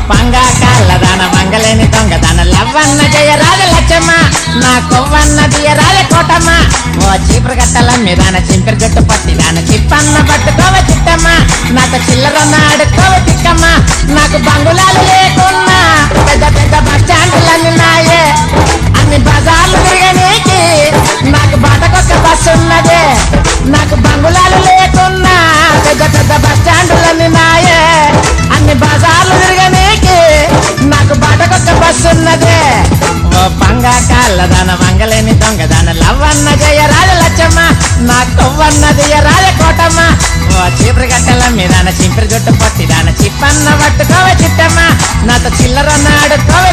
పంగా కాళ్ళదాన మంగలేని దొంగదాన లవ్వన్న జయ రాజ లచ్చమ్మ నా కొవ్వన్న దియ రాజ కోటమ్మ ఓ చీపురు గట్టల మీదాన చింపిరి జట్టు పట్టిదాన చిప్పన్న పట్టుకోవ చిట్టమ్మ నాకు చిల్లరన్న ఆడుకోవ తిక్కమ్మ నాకు బంగుళాలు లేకున్నా పెద్ద పెద్ద బస్ స్టాండ్లన్నీ నాయే అన్ని బజార్లు తిరగనీకి నాకు బాటకొక్క బస్సు ఉన్నదే నాకు బంగుళాలు లేకున్నా పెద్ద పెద్ద బస్ స్టాండ్లన్నీ నాయే అన్ని బజార్లు తిరగనీకి నాకు బాటకొక్క బస్సు ఉన్నదే ఓ పంగా కాళ్ళదాన మంగలేని దొంగదాన లవ్వన్న జయ రాజ లచ్చమ్మ నా కొవ్వన్నది రాజ కోటమ్మ ఓ చీపురు గట్టల మీదాన చింపిరి జుట్టు పట్టిదాన చిప్పన్న పట్టుకోవ చిట్టమ్మ నాతో చిల్లరన్న ఆడుకోవ